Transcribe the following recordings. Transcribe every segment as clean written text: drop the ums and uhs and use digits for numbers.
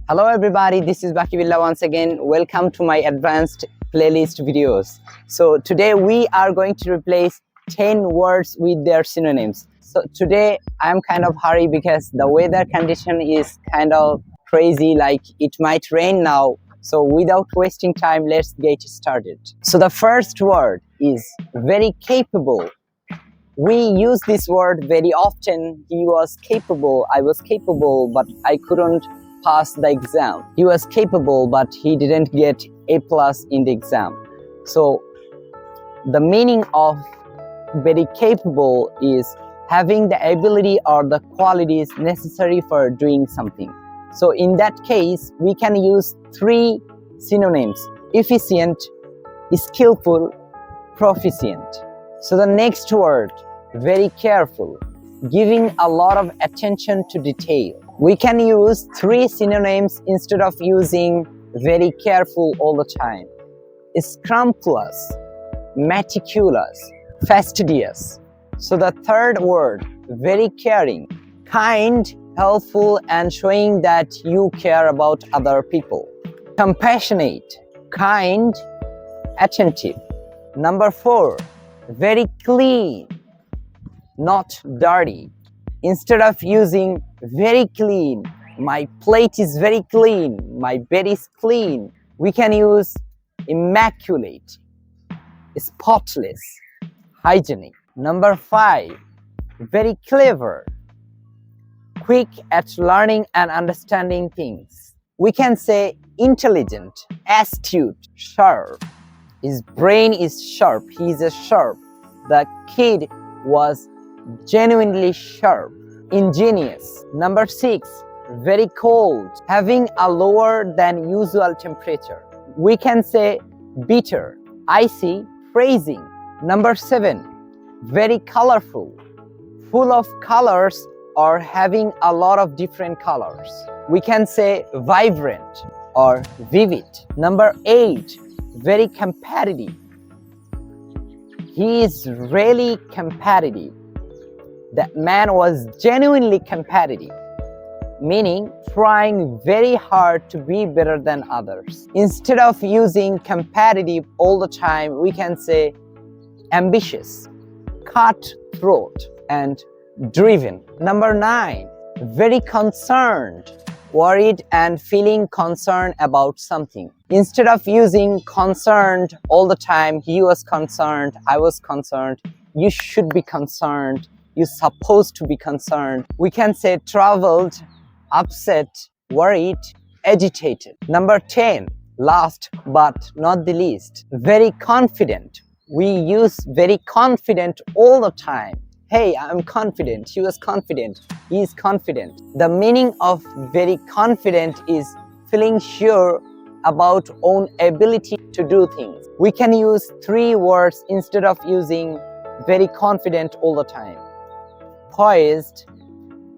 Hello everybody, this is Baki once again. Welcome to my advanced playlist videos. So today we are going to replace 10 words with their synonyms. So today I'm kind of hurry because the weather condition is kind of crazy, like it might rain now. So without wasting time, let's get started. So the first word is very capable. We use this word very often. He was capable, I was capable, but I couldn't pass the exam. He was capable, but he didn't get A+ in the exam. So the meaning of very capable is having the ability or the qualities necessary for doing something. So in that case, we can use 3 synonyms: efficient, skillful, proficient. So the next word, very careful, giving a lot of attention to detail. We can use 3 synonyms instead of using very careful all the time: scrupulous, meticulous, fastidious. So the third word, very caring, kind, helpful, and showing that you care about other people. Compassionate, kind, attentive. Number 4, very clean, not dirty. Instead of using very clean, my plate is very clean, my bed is clean, we can use immaculate, spotless, hygienic. Number 5, very clever, quick at learning and understanding things. We can say intelligent, astute, sharp. His brain is sharp, he is sharp. The kid was genuinely sharp. Ingenious. Number 6, very cold, having a lower than usual temperature. We can say bitter, icy, freezing. Number 7, very colorful, full of colors or having a lot of different colors. We can say vibrant or vivid. Number 8, very competitive. He is really competitive. That man was genuinely competitive, meaning trying very hard to be better than others. Instead of using competitive all the time, we can say ambitious, cutthroat, and driven. Number 9, very concerned, worried and feeling concerned about something. Instead of using concerned all the time, he was concerned, I was concerned, you should be concerned, you're supposed to be concerned. We can say troubled, upset, worried, agitated. Number 10, last but not the least, very confident. We use very confident all the time. Hey, I'm confident, she was confident, he is confident. The meaning of very confident is feeling sure about own ability to do things. We can use 3 words instead of using very confident all the time: poised,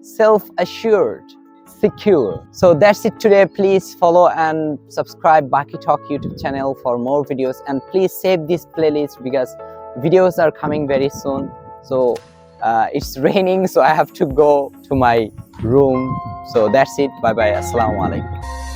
self-assured, secure. So that's it today. Please follow and subscribe Baki Talk YouTube channel for more videos, and please save this playlist because videos are coming very soon. So it's raining, so I have to go to my room. So that's it. Bye bye. Assalamu alaikum.